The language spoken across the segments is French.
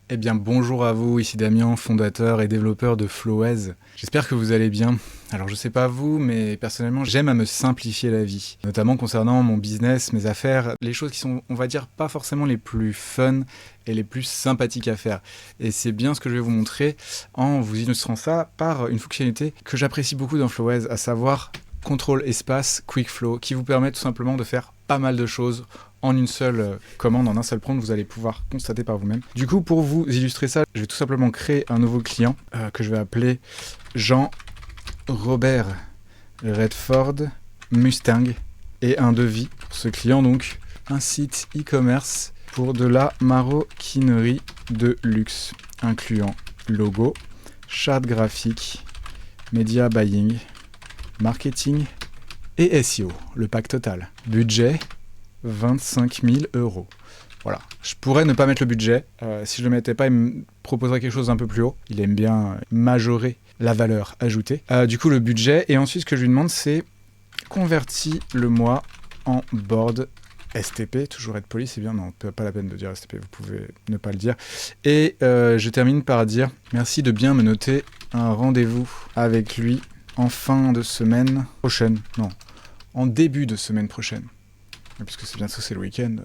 Eh bien bonjour à vous, ici Damien, fondateur et développeur de Flowez. J'espère que vous allez bien. Alors je sais pas vous, mais personnellement j'aime à me simplifier la vie. Notamment concernant mon business, mes affaires, les choses qui sont, on va dire, pas forcément les plus fun et les plus sympathiques à faire. Et c'est bien ce que je vais vous montrer en vous illustrant ça par une fonctionnalité que j'apprécie beaucoup dans Flowez, à savoir Contrôle Espace Quick Flow, qui vous permet tout simplement de faire pas mal de choses en une seule commande, en un seul prompt, vous allez pouvoir constater par vous-même. Du coup, pour vous illustrer ça, je vais tout simplement créer un nouveau client que je vais appeler Jean-Robert Redford Mustang et un devis pour ce client, donc un site e-commerce pour de la maroquinerie de luxe, incluant logo, charte graphique, media buying, marketing et SEO, le pack total. Budget 25 000 €. Voilà. Je pourrais ne pas mettre le budget. Si je le mettais pas, il me proposerait quelque chose d'un peu plus haut. Il aime bien majorer la valeur ajoutée. Du coup, le budget. Et ensuite, ce que je lui demande, c'est convertis-le-moi en board STP. Toujours être poli, c'est bien. Non, pas la peine de dire STP. Vous pouvez ne pas le dire. Et je termine par dire merci de bien me noter un rendez-vous avec lui en fin de semaine prochaine. Non, en début de semaine prochaine. Puisque c'est bientôt, c'est le week-end,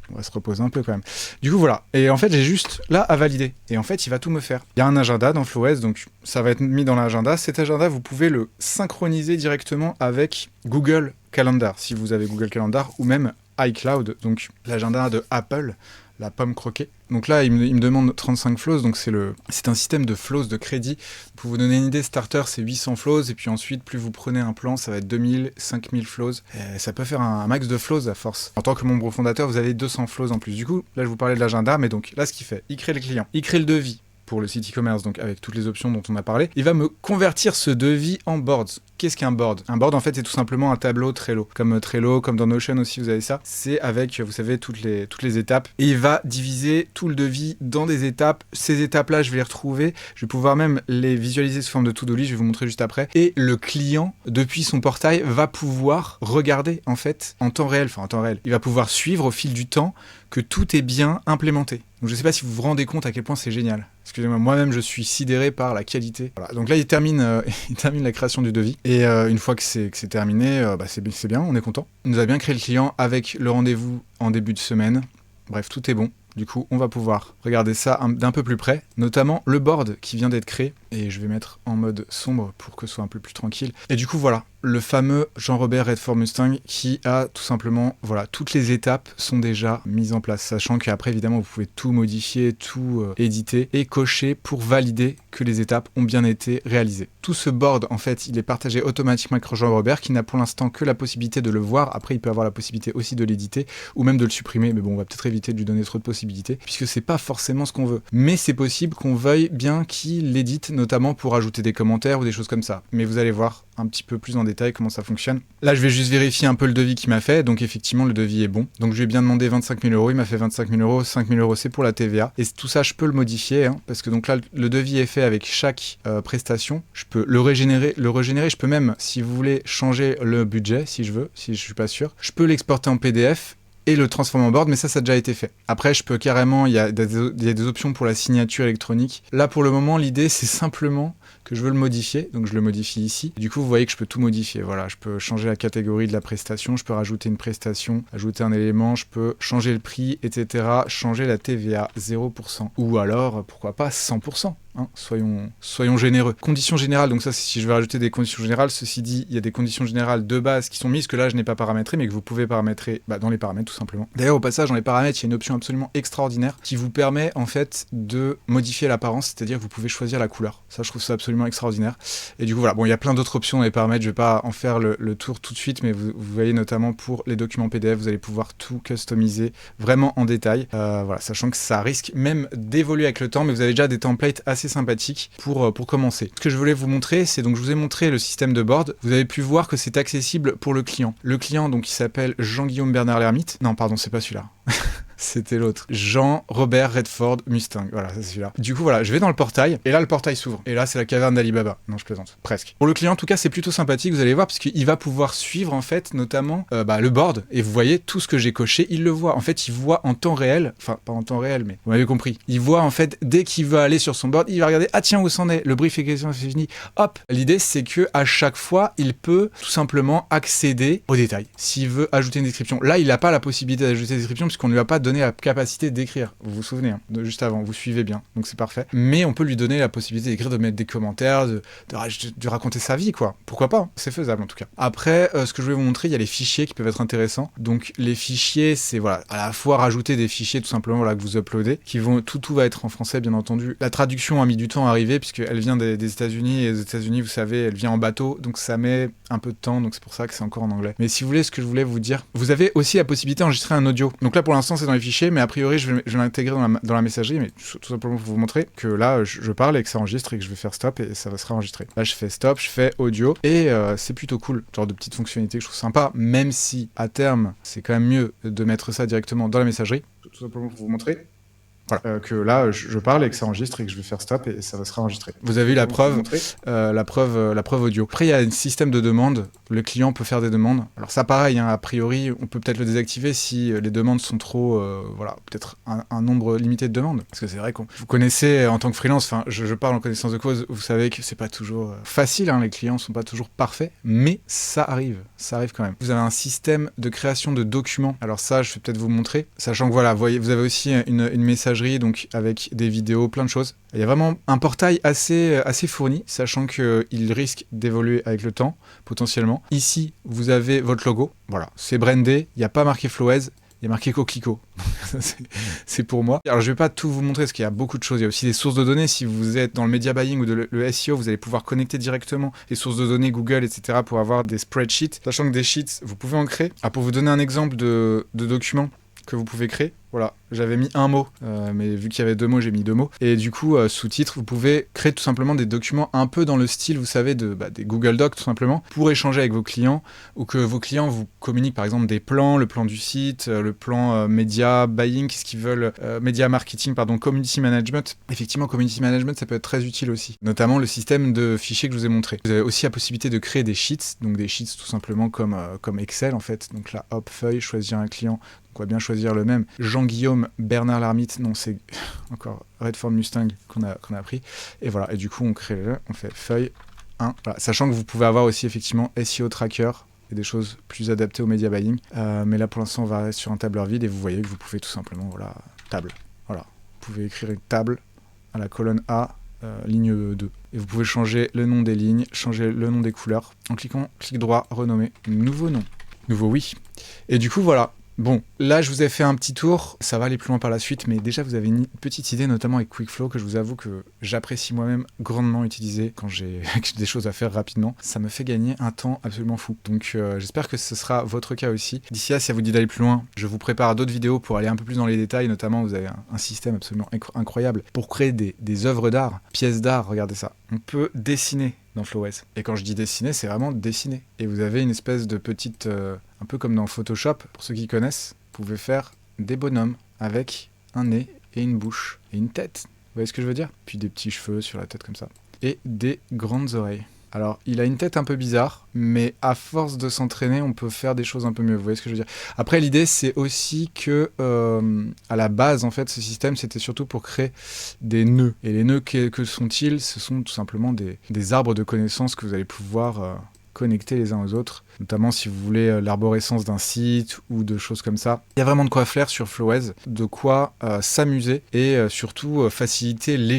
on va se reposer un peu quand même. Du coup, voilà. Et en fait, j'ai juste là à valider. Et en fait, il va tout me faire. Il y a un agenda dans Flowez, donc ça va être mis dans l'agenda. Cet agenda, vous pouvez le synchroniser directement avec Google Calendar, si vous avez Google Calendar, ou même iCloud, donc l'agenda de Apple, la pomme croquée. Donc là, il me demande 35 flows, donc c'est un système de flows de crédit. Pour vous donner une idée, starter, c'est 800 flows, et puis ensuite, plus vous prenez un plan, ça va être 2000, 5000 flows. Et ça peut faire un max de flows à force. En tant que membre fondateur, vous avez 200 flows en plus. Du coup, là, je vous parlais de l'agenda, mais donc là, ce qu'il fait, il crée le client, il crée le devis pour le site e-commerce, donc avec toutes les options dont on a parlé, il va me convertir ce devis en boards. Qu'est-ce qu'un board ? Un board, en fait, c'est tout simplement un tableau Trello. Comme Trello, comme dans Notion aussi, vous avez ça. C'est avec, vous savez, toutes les étapes. Et il va diviser tout le devis dans des étapes. Ces étapes-là, je vais les retrouver. Je vais pouvoir même les visualiser sous forme de to-do list. Je vais vous montrer juste après. Et le client, depuis son portail, va pouvoir regarder, en fait, en temps réel. Il va pouvoir suivre au fil du temps que tout est bien implémenté. Donc, je ne sais pas si vous vous rendez compte à quel point c'est génial. Excusez-moi, moi-même, je suis sidéré par la qualité. Voilà. Donc là, il termine la création du devis. Et une fois que c'est terminé, c'est bien, on est content. Il nous a bien créé le client avec le rendez-vous en début de semaine. Bref, tout est bon. Du coup, on va pouvoir regarder ça d'un peu plus près, notamment le board qui vient d'être créé. Et je vais mettre en mode sombre pour que ce soit un peu plus tranquille. Et du coup, voilà, le fameux Jean-Robert Redford Mustang qui a tout simplement, voilà, toutes les étapes sont déjà mises en place. Sachant qu'après, évidemment, vous pouvez tout modifier, tout éditer et cocher pour valider que les étapes ont bien été réalisées. Tout ce board, en fait, il est partagé automatiquement avec Jean-Robert qui n'a pour l'instant que la possibilité de le voir. Après, il peut avoir la possibilité aussi de l'éditer ou même de le supprimer. Mais bon, on va peut-être éviter de lui donner trop de possibilités puisque c'est pas forcément ce qu'on veut. Mais c'est possible qu'on veuille bien qu'il l'édite, notamment pour ajouter des commentaires ou des choses comme ça. Mais vous allez voir un petit peu plus en détail comment ça fonctionne. Là, je vais juste vérifier un peu le devis qu'il m'a fait. Donc, effectivement, le devis est bon. Donc, je lui ai bien demandé 25 000 €. Il m'a fait 25 000 €. 5 000 € c'est pour la TVA. Et tout ça, je peux le modifier. Parce que donc là, le devis est fait avec chaque prestation. Je peux le régénérer. Je peux même, si vous voulez, changer le budget, si je veux, si je suis pas sûr. Je peux l'exporter en PDF et le transformer en board, mais ça a déjà été fait. Après, je peux carrément, il y a des options pour la signature électronique. Là, pour le moment, l'idée, c'est simplement que je veux le modifier, donc je le modifie ici. Du coup, vous voyez que je peux tout modifier. Voilà, je peux changer la catégorie de la prestation, je peux rajouter une prestation, ajouter un élément, je peux changer le prix, etc. Changer la TVA 0%. Ou alors, pourquoi pas 100%. Hein, soyons généreux. Conditions générales, donc ça, si je veux rajouter des conditions générales, ceci dit, il y a des conditions générales de base qui sont mises, que là, je n'ai pas paramétré, mais que vous pouvez paramétrer dans les paramètres, tout simplement. D'ailleurs, au passage, dans les paramètres, il y a une option absolument extraordinaire qui vous permet, en fait, de modifier l'apparence, c'est-à-dire que vous pouvez choisir la couleur. Ça, je trouve ça absolument extraordinaire. Et du coup, voilà, bon, il y a plein d'autres options dans les paramètres, je vais pas en faire le tour tout de suite, mais vous voyez notamment pour les documents PDF, vous allez pouvoir tout customiser vraiment en détail. Voilà, sachant que ça risque même d'évoluer avec le temps, mais vous avez déjà des templates assez sympathique pour commencer. Ce que je voulais vous montrer, c'est donc je vous ai montré le système de board. Vous avez pu voir que c'est accessible pour le client. Le client, donc, il s'appelle Jean-Guillaume Bernard Lermite. Non, pardon, c'est pas celui-là. C'était l'autre. Jean Robert Redford Mustang. Voilà, c'est celui-là. Du coup, voilà, je vais dans le portail, et là, le portail s'ouvre. Et là, c'est la caverne d'Ali Baba. Non, je plaisante. Presque. Pour le client, en tout cas, c'est plutôt sympathique, vous allez voir, parce qu'il va pouvoir suivre, en fait, notamment, le board. Et vous voyez, tout ce que j'ai coché, il le voit. En fait, il voit en temps réel, enfin, pas en temps réel, mais vous m'avez compris. Il voit, en fait, dès qu'il va aller sur son board, il va regarder, ah tiens, où c'en est? Le brief est fini. Hop. L'idée, c'est que à chaque fois, il peut tout simplement accéder aux détails. S'il veut ajouter une description. Là, il n'a pas la possibilité d'ajouter une description, puisqu'on ne lui a pas donné la capacité d'écrire. Vous vous souvenez, hein, juste avant, vous suivez bien, donc c'est parfait. Mais on peut lui donner la possibilité d'écrire, de mettre des commentaires, de raconter sa vie, quoi. Pourquoi pas, hein. C'est faisable en tout cas. Après, ce que je voulais vous montrer, il y a les fichiers qui peuvent être intéressants. Donc les fichiers, c'est voilà, à la fois rajouter des fichiers tout simplement voilà, que vous uploadez, qui vont, tout va être en français bien entendu. La traduction a mis du temps à arriver, puisqu'elle vient des États-Unis, et les États-Unis, vous savez, elle vient en bateau, donc ça met un peu de temps, donc c'est pour ça que c'est encore en anglais. Mais si vous voulez, ce que je voulais vous dire, vous avez aussi la possibilité d'enregistrer un audio. Donc là, pour l'instant, c'est dans les fichiers, mais a priori, je vais l'intégrer dans la messagerie, mais tout simplement pour vous montrer que là, je parle et que ça enregistre et que je vais faire stop et ça sera enregistré. Là, je fais stop, je fais audio et c'est plutôt cool. Genre de petites fonctionnalités que je trouve sympa, même si à terme, c'est quand même mieux de mettre ça directement dans la messagerie. Tout simplement pour vous montrer. Voilà, que là je parle et que ça enregistre et que je vais faire stop et ça sera enregistré. Vous avez eu la preuve audio. Après il y a un système de demande, le client peut faire des demandes. Alors ça pareil, hein, a priori on peut peut-être le désactiver si les demandes sont trop, voilà, peut-être un nombre limité de demandes. Parce que c'est vrai qu'on vous connaissez en tant que freelance, enfin je parle en connaissance de cause, vous savez que c'est pas toujours facile, hein, les clients sont pas toujours parfaits, mais ça arrive quand même. Vous avez un système de création de documents. Alors ça je vais peut-être vous montrer, sachant que voilà, vous avez aussi une messagerie donc avec des vidéos, plein de choses. Il y a vraiment un portail assez fourni, sachant qu'il risque d'évoluer avec le temps, potentiellement. Ici, vous avez votre logo. Voilà, c'est brandé, il n'y a pas marqué Flowez, il y a marqué Coquelicot. C'est pour moi. Alors je vais pas tout vous montrer parce qu'il y a beaucoup de choses. Il y a aussi des sources de données. Si vous êtes dans le media buying ou le SEO, vous allez pouvoir connecter directement les sources de données Google, etc. pour avoir des spreadsheets. Sachant que des sheets, vous pouvez en créer. Ah, pour vous donner un exemple de document que vous pouvez créer. Voilà, j'avais mis un mot, mais vu qu'il y avait 2 mots, j'ai mis 2 mots. Et du coup, sous-titres, vous pouvez créer tout simplement des documents un peu dans le style, vous savez, des Google Docs tout simplement, pour échanger avec vos clients, ou que vos clients vous communiquent par exemple des plans, le plan du site, le plan média buying, qu'est-ce qu'ils veulent, média marketing, pardon, community management. Effectivement, community management, ça peut être très utile aussi, notamment le système de fichiers que je vous ai montré. Vous avez aussi la possibilité de créer des sheets, donc des sheets tout simplement comme Excel en fait. Donc là, hop, feuille, choisir un client. On va bien choisir le même. Jean-Guillaume, Bernard Lhermitte, non, c'est encore Redford Mustang qu'on a pris. Et voilà, et du coup, on fait feuille 1. Voilà. Sachant que vous pouvez avoir aussi effectivement SEO Tracker et des choses plus adaptées au media buying. Mais là, pour l'instant, on va rester sur un tableur vide et vous voyez que vous pouvez tout simplement, voilà, table. Voilà, vous pouvez écrire une table à la colonne A, ligne 2. Et vous pouvez changer le nom des lignes, changer le nom des couleurs. En cliquant, clic droit, renommer, nouveau nom. Nouveau oui. Et du coup, voilà. Bon, là je vous ai fait un petit tour, ça va aller plus loin par la suite, mais déjà vous avez une petite idée, notamment avec Quickflow, que je vous avoue que j'apprécie moi-même grandement utiliser quand j'ai des choses à faire rapidement. Ça me fait gagner un temps absolument fou. Donc j'espère que ce sera votre cas aussi. D'ici là, si ça vous dit d'aller plus loin, je vous prépare d'autres vidéos pour aller un peu plus dans les détails, notamment vous avez un système absolument incroyable pour créer des œuvres d'art, pièces d'art, regardez ça. On peut dessiner dans Flowez. Et quand je dis dessiner, c'est vraiment dessiner. Et vous avez une espèce de petite... un peu comme dans Photoshop, pour ceux qui connaissent, vous pouvez faire des bonhommes avec un nez et une bouche et une tête. Vous voyez ce que je veux dire? Puis des petits cheveux sur la tête comme ça. Et des grandes oreilles. Alors, il a une tête un peu bizarre, mais à force de s'entraîner, on peut faire des choses un peu mieux. Vous voyez ce que je veux dire? Après, l'idée, c'est aussi que, à la base, en fait, ce système, c'était surtout pour créer des nœuds. Et les nœuds, que sont-ils? Ce sont tout simplement des arbres de connaissances que vous allez pouvoir connecter les uns aux autres, notamment si vous voulez l'arborescence d'un site ou de choses comme ça. Il y a vraiment de quoi faire sur Flowez, de quoi s'amuser et surtout faciliter les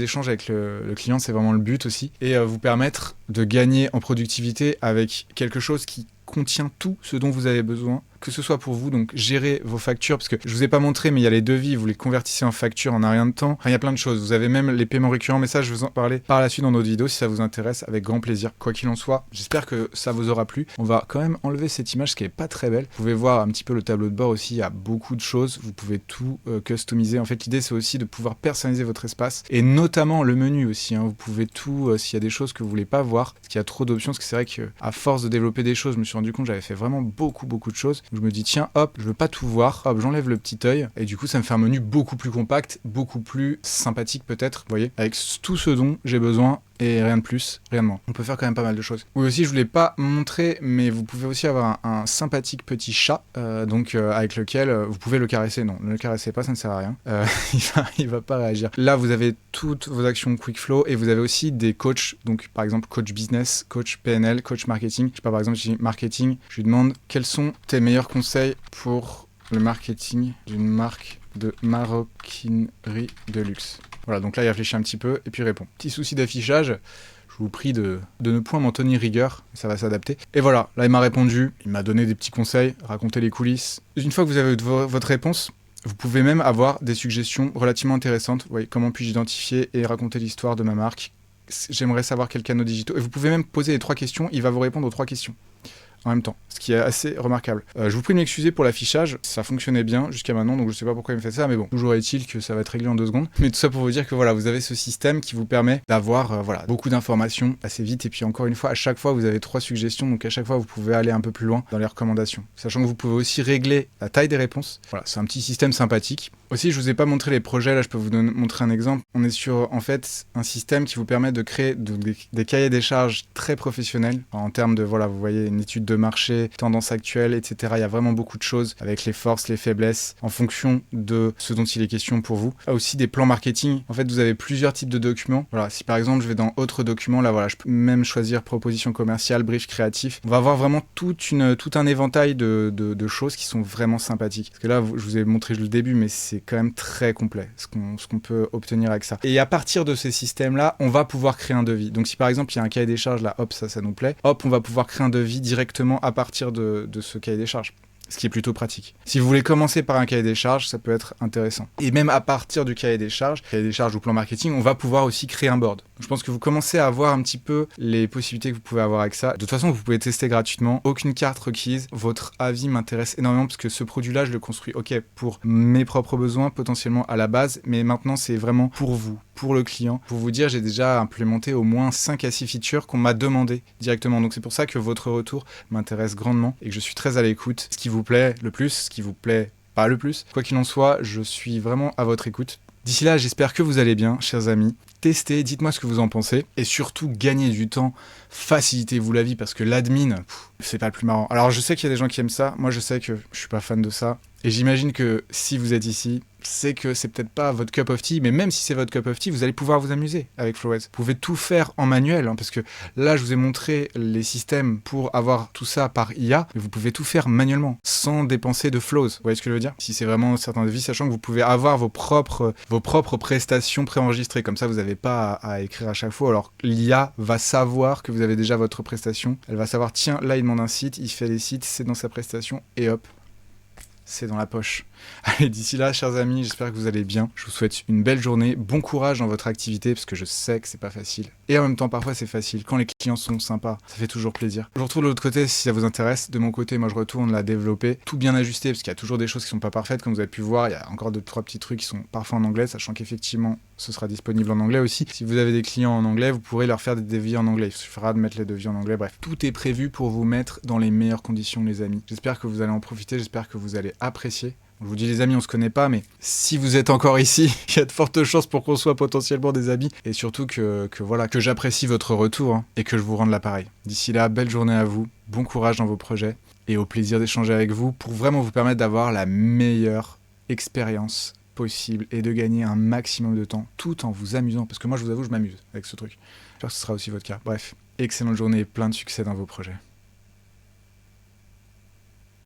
échanges avec le client, c'est vraiment le but aussi, et vous permettre de gagner en productivité avec quelque chose qui contient tout ce dont vous avez besoin, que ce soit pour vous, donc gérer vos factures, parce que je vous ai pas montré, mais il y a les devis, vous les convertissez en factures en un rien de temps. Enfin, il y a plein de choses. Vous avez même les paiements récurrents, mais ça, je vais vous en parler par la suite dans d'autres vidéos si ça vous intéresse, avec grand plaisir. Quoi qu'il en soit, j'espère que ça vous aura plu. On va quand même enlever cette image qui est pas très belle. Vous pouvez voir un petit peu le tableau de bord aussi, il y a beaucoup de choses. Vous pouvez tout customiser. En fait, l'idée, c'est aussi de pouvoir personnaliser votre espace et notamment le menu aussi. Vous pouvez tout, s'il y a des choses que vous voulez pas voir, parce qu'il y a trop d'options, parce que c'est vrai qu'à force de développer des choses, je me suis rendu compte que j'avais fait vraiment beaucoup de choses Je me dis tiens hop, je veux pas tout voir, hop j'enlève le petit œil et du coup ça me fait un menu beaucoup plus compact, beaucoup plus sympathique peut-être, vous voyez, avec tout ce dont j'ai besoin et rien de plus, rien de moins. On peut faire quand même pas mal de choses. Oui aussi je voulais pas montrer, mais vous pouvez aussi avoir un sympathique petit chat, avec lequel vous pouvez le caresser. Non, ne le caressez pas, ça ne sert à rien. Il va pas réagir. Là vous avez toutes vos actions Quick Flow et vous avez aussi des coachs, donc par exemple coach business, coach PNL, coach marketing. Je sais pas, par exemple, si marketing, je lui demande quels sont tes meilleurs conseils pour le marketing d'une marque de maroquinerie de luxe. Voilà, donc là il réfléchit un petit peu et puis il répond. Petit souci d'affichage, je vous prie de ne point m'en tenir rigueur, ça va s'adapter. Et voilà, là il m'a répondu, il m'a donné des petits conseils, raconté les coulisses. Une fois que vous avez votre réponse, vous pouvez même avoir des suggestions relativement intéressantes. Vous voyez, comment puis-je identifier et raconter l'histoire de ma marque? J'aimerais savoir quels canaux digitaux. Et vous pouvez même poser les 3 questions, il va vous répondre aux 3 questions en même temps, ce qui est assez remarquable. Je vous prie de m'excuser pour l'affichage, ça fonctionnait bien jusqu'à maintenant, donc je sais pas pourquoi il me fait ça, mais bon, toujours est-il que ça va être réglé en 2 secondes. Mais tout ça pour vous dire que voilà, vous avez ce système qui vous permet d'avoir beaucoup d'informations assez vite, et puis encore une fois, à chaque fois vous avez 3 suggestions, donc à chaque fois vous pouvez aller un peu plus loin dans les recommandations. Sachant que vous pouvez aussi régler la taille des réponses. Voilà, c'est un petit système sympathique. Aussi, je vous ai pas montré les projets, là je peux vous montrer un exemple. On est sur en fait un système qui vous permet de créer des cahiers des charges très professionnels en termes de, voilà, vous voyez, une étude de marché, tendance actuelle, etc. Il y a vraiment beaucoup de choses avec les forces, les faiblesses, en fonction de ce dont il est question pour vous. Il y a aussi des plans marketing. En fait, vous avez plusieurs types de documents. Voilà, si par exemple je vais dans autre document, là voilà, je peux même choisir proposition commerciale, brief créatif. On va avoir vraiment tout un éventail de choses qui sont vraiment sympathiques. Parce que là, je vous ai montré le début, mais c'est quand même très complet ce qu'on peut obtenir avec ça. Et à partir de ces systèmes-là, on va pouvoir créer un devis. Donc si par exemple il y a un cahier des charges là, hop, ça nous plaît, hop, on va pouvoir créer un devis directement à partir de ce cahier des charges. Ce qui est plutôt pratique. Si vous voulez commencer par un cahier des charges, ça peut être intéressant. Et même à partir du cahier des charges ou plan marketing, on va pouvoir aussi créer un board. Donc, je pense que vous commencez à voir un petit peu les possibilités que vous pouvez avoir avec ça. De toute façon, vous pouvez tester gratuitement. Aucune carte requise. Votre avis m'intéresse énormément parce que ce produit-là, je le construis, pour mes propres besoins, potentiellement à la base, mais maintenant, c'est vraiment pour vous, pour le client. Pour vous dire, j'ai déjà implémenté au moins 5 à 6 features qu'on m'a demandé directement. Donc, c'est pour ça que votre retour m'intéresse grandement et que je suis très à l'écoute. Ce qui vous plaît le plus, ce qui vous plaît pas le plus. Quoi qu'il en soit, je suis vraiment à votre écoute. D'ici là, j'espère que vous allez bien, chers amis. Testez, dites-moi ce que vous en pensez. Et surtout, gagnez du temps, facilitez-vous la vie, parce que l'admin, c'est pas le plus marrant. Alors, je sais qu'il y a des gens qui aiment ça. Moi, je sais que je suis pas fan de ça. Et j'imagine que si vous êtes ici, c'est que c'est peut-être pas votre cup of tea, mais même si c'est votre cup of tea, vous allez pouvoir vous amuser avec Flowez. Vous pouvez tout faire en manuel, parce que là, je vous ai montré les systèmes pour avoir tout ça par IA, mais vous pouvez tout faire manuellement, sans dépenser de flows. Vous voyez ce que je veux dire? Si c'est vraiment certains devis, sachant que vous pouvez avoir vos propres prestations préenregistrées, comme ça, vous n'avez pas à écrire à chaque fois. Alors, l'IA va savoir que vous avez déjà votre prestation. Elle va savoir, tiens, là, il demande un site, il fait les sites, c'est dans sa prestation, et hop, c'est dans la poche. Allez, d'ici là, chers amis, j'espère que vous allez bien. Je vous souhaite une belle journée, bon courage dans votre activité, parce que je sais que c'est pas facile. Et en même temps, parfois, c'est facile. Quand les clients sont sympas, ça fait toujours plaisir. Je vous retrouve de l'autre côté si ça vous intéresse. De mon côté, moi, je retourne la développer, tout bien ajusté, parce qu'il y a toujours des choses qui sont pas parfaites, comme vous avez pu voir. Il y a encore 2-3 petits trucs qui sont parfois en anglais, sachant qu'effectivement, ce sera disponible en anglais aussi. Si vous avez des clients en anglais, vous pourrez leur faire des devis en anglais. Il suffira de mettre les devis en anglais. Bref, tout est prévu pour vous mettre dans les meilleures conditions, les amis. J'espère que vous allez en profiter, j'espère que vous allez apprécier. Je vous dis les amis, on se connaît pas, mais si vous êtes encore ici, il y a de fortes chances pour qu'on soit potentiellement des amis. Et surtout que j'apprécie votre retour et que je vous rende l'appareil. D'ici là, belle journée à vous, bon courage dans vos projets et au plaisir d'échanger avec vous pour vraiment vous permettre d'avoir la meilleure expérience possible et de gagner un maximum de temps tout en vous amusant. Parce que moi, je vous avoue, je m'amuse avec ce truc. J'espère que ce sera aussi votre cas. Bref, excellente journée et plein de succès dans vos projets.